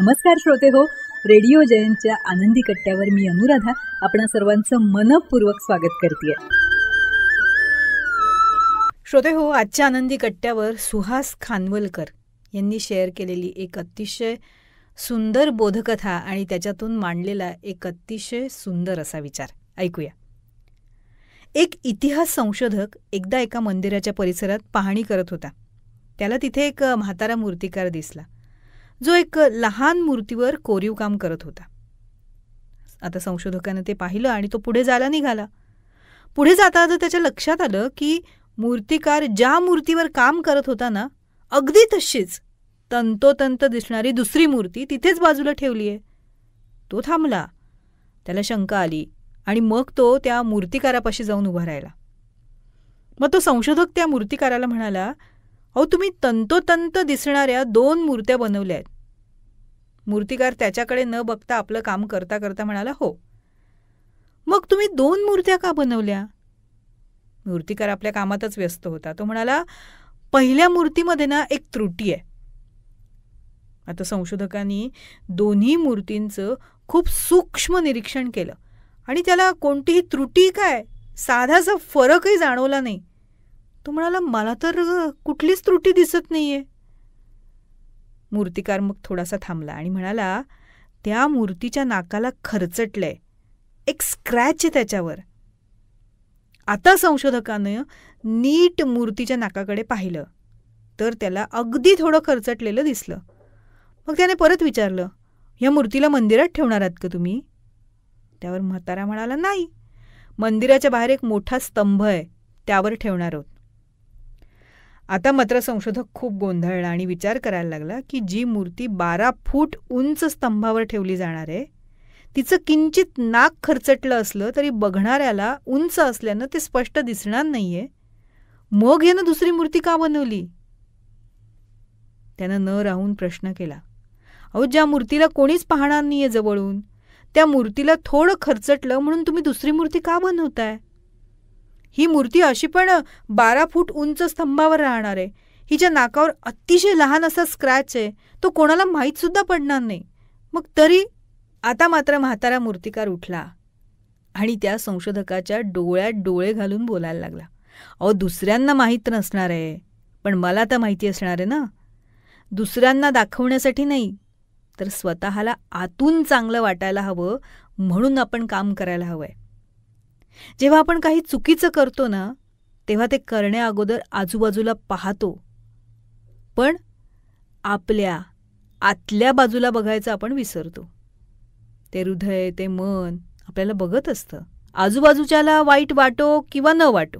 नमस्कार श्रोते हो, रेडिओ जयंतच्या आनंदी कट्ट्यावर मी अनुराधा आपणा सर्वांचं मनपूर्वक स्वागत करते. श्रोते हो, आजच्या आनंदी कट्ट्यावर सुहास खानवलकर यांनी शेअर केलेली एक अतिशय सुंदर बोधकथा आणि त्याच्यातून मांडलेला एक अतिशय सुंदर असा विचार ऐकूया. एक इतिहास संशोधक एकदा एका मंदिराच्या परिसरात पाहणी करत होता. त्याला तिथे एक म्हातारा मूर्तिकार दिसला, जो एक लहान मूर्तीवर कोरीव काम करत होता. आता संशोधकानं ते पाहिलं आणि तो पुढे जायला निघाला. पुढे जाता त्याच्या लक्षात आलं की मूर्तिकार ज्या मूर्तीवर काम करत होता ना, अगदी तशीच तंतोतंत दिसणारी दुसरी मूर्ती तिथेच बाजूला ठेवली आहे. तो थांबला. त्याला शंका आली आणि मग तो त्या मूर्तिकारापाशी जाऊन उभा राहिला. मग तो संशोधक त्या मूर्तिकाराला म्हणाला, अहो, तुम्ही तंतोतंत दिसणाऱ्या 2 मूर्त्या बनवल्या आहेत. मूर्तिकार त्याच्याकडे न बघता आपलं काम करता करता म्हणाला, हो. मग तुम्ही 2 मूर्त्या का बनवल्या? मूर्तिकार आपल्या कामातच व्यस्त होता. तो म्हणाला, पहिल्या मूर्तीमध्ये ना एक त्रुटी आहे. आता संशोधकांनी दोन्ही मूर्तींचं खूप सूक्ष्म निरीक्षण केलं आणि त्याला कोणतीही त्रुटी काय, साधासा फरकही जाणवला नाही. तो म्हणाला, मला तर कुठलीच त्रुटी दिसत नाहीये. मूर्तिकार मग थोडासा थांबला आणि म्हणाला, त्या मूर्तीच्या नाकाला खरचटलंय, एक स्क्रॅच आहे त्याच्यावर. आता संशोधकानं नीट मूर्तीच्या नाकाकडे पाहिलं तर त्याला अगदी थोडं खरचटलेलं दिसलं. मग त्याने परत विचारलं, ह्या मूर्तीला मंदिरात ठेवणार आहात का तुम्ही? त्यावर म्हातारा म्हणाला, नाही, मंदिराच्या बाहेर एक मोठा स्तंभ आहे, त्यावर ठेवणार आहोत. आता मात्र संशोधक खूप गोंधळला आणि विचार करायला लागला की जी मूर्ती 12 फूट उंच स्तंभावर ठेवली जाणार आहे, तिचं किंचित नाक खरचटलं असलं तरी बघणाऱ्याला उंच असल्यानं ते स्पष्ट दिसणार नाहीये. मग यानं दुसरी मूर्ती का बनवली? त्यानं न राहून प्रश्न केला, अहो, ज्या मूर्तीला कोणीच पाहणार नाहीये जवळून, त्या मूर्तीला थोडं खरचटलं म्हणून तुम्ही दुसरी मूर्ती का बनवताय? ही मूर्ती अशी पण 12 फूट उंच स्तंभावर राहणार आहे. हिच्या नाकावर अतिशय लहान असा स्क्रॅच आहे, तो कोणाला माहीत सुद्धा पडणार नाही. मग तरी? आता मात्र म्हातारा मूर्तिकार उठला आणि त्या संशोधकाच्या डोळ्यात डोळे घालून बोलायला लागला, अहो, दुसऱ्यांना माहीत नसणार आहे, पण मला तर माहिती असणार आहे ना. दुसऱ्यांना दाखवण्यासाठी नाही, तर स्वतःला आतून चांगलं वाटायला हवं म्हणून आपण काम करायला हवंय. जेव्हा आपण काही चुकीचं करतो ना, तेव्हा ते करण्या अगोदर आजूबाजूला पाहतो, पण आपल्या आतल्या बाजूला बघायचं आपण विसरतो. ते हृदय, ते मन आपल्याला बघत असतं. आजूबाजूच्याला वाईट वाटो किंवा न वाटो,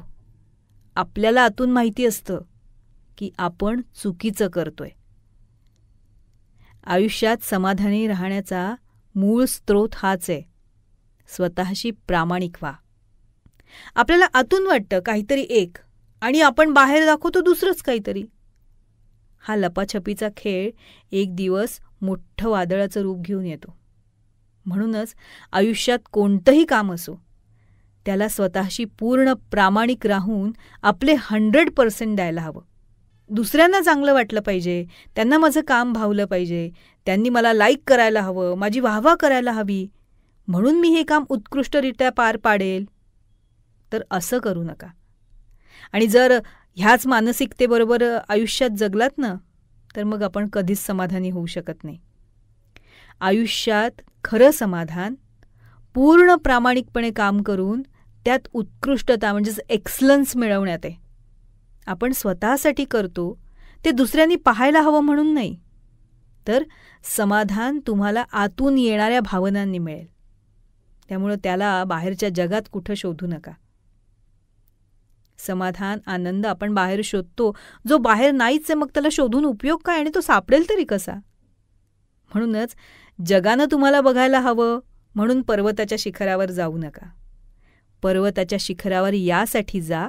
आपल्याला आतून माहिती असतं की आपण चुकीचं करतोय. आयुष्यात समाधानी राहण्याचा मूळ स्रोत हाच आहे, स्वतःशी प्रामाणिक व्हा. आपल्याला आतून वाटतं काहीतरी एक आणि आपण बाहेर दाखवतो दुसरंच काहीतरी. हा लपाछपीचा खेळ एक दिवस मोठं वादळाचं रूप घेऊन येतो. म्हणूनच आयुष्यात कोणतंही काम असो, त्याला स्वतःशी पूर्ण प्रामाणिक राहून आपले 100% द्यायला हवं. दुसऱ्यांना चांगलं वाटलं पाहिजे, त्यांना माझं काम भावलं पाहिजे, त्यांनी मला लाईक करायला हवं, माझी वाहवा करायला हवी, म्हणून मी हे काम उत्कृष्टरित्या पार पाडेल. तर असं करू नका. आणि जर ह्याच मानसिकतेबरोबर आयुष्यात जगलात ना, तर मग आपण कधीच समाधानी होऊ शकत नाही. आयुष्यात खरं समाधान पूर्ण प्रामाणिकपणे काम करून त्यात उत्कृष्टता म्हणजेच एक्सलन्स मिळवण्यात आहे. आपण स्वतःसाठी करतो ते दुसऱ्यांनी पाहायला हवं म्हणून नाही, तर समाधान तुम्हाला आतून येणाऱ्या भावनांनी मिळेल. त्यामुळं त्याला बाहेरच्या जगात कुठं शोधू नका. समाधान, आनंद आपण बाहेर शोधतो, जो बाहेर नाहीच आहे, मग त्याला शोधून उपयोग काय आणि तो सापडेल तरी कसा? म्हणूनच जगानं तुम्हाला बघायला हवं म्हणून पर्वताच्या शिखरावर जाऊ नका. पर्वताच्या शिखरावर यासाठी जा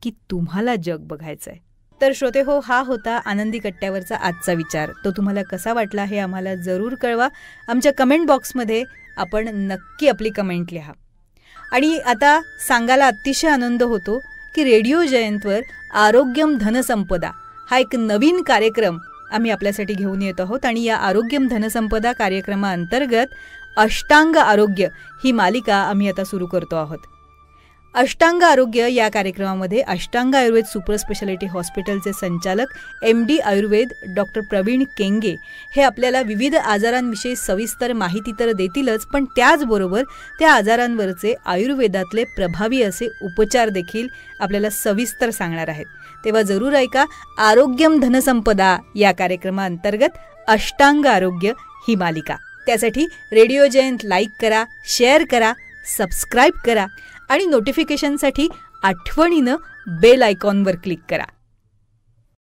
की तुम्हाला जग बघायचं आहे. तर श्रोते हो, हा होता आनंदी कट्ट्यावरचा आजचा विचार. तो तुम्हाला कसा वाटला हे आम्हाला जरूर कळवा. आमच्या कमेंट बॉक्समध्ये आपण नक्की आपली कमेंट लिहा. आणि आता सांगायला अतिशय आनंद होतो की रेडिओ जयंतवर आरोग्यम धनसंपदा हा एक नवीन कार्यक्रम आम्ही आपल्यासाठी घेऊन येत आहोत आणि या आरोग्यम धनसंपदा कार्यक्रमाअंतर्गत अष्टांग आरोग्य ही मालिका आम्ही आता सुरू करतो आहोत. अष्टांग आरोग्य या कार्यक्रमामध्ये अष्टांग आयुर्वेद सुपर स्पेशालिटी हॉस्पिटलचे संचालक MD आयुर्वेद डॉक्टर प्रवीण केंगे हे आपल्याला विविध आजारांविषयी सविस्तर माहिती तर देतीलच, पण त्याचबरोबर त्या आजारांवरचे आयुर्वेदातले प्रभावी असे उपचार देखील आपल्याला सविस्तर सांगणार आहेत. तेव्हा जरूर ऐका आरोग्यम धनसंपदा या कार्यक्रमाअंतर्गत अष्टांग आरोग्य ही मालिका. त्यासाठी रेडिओ जयंत लाईक करा, शेअर करा, सबस्क्राईब करा आणि नोटिफिकेशनसाठी आठवणीनं बेल आयकॉनवर क्लिक करा.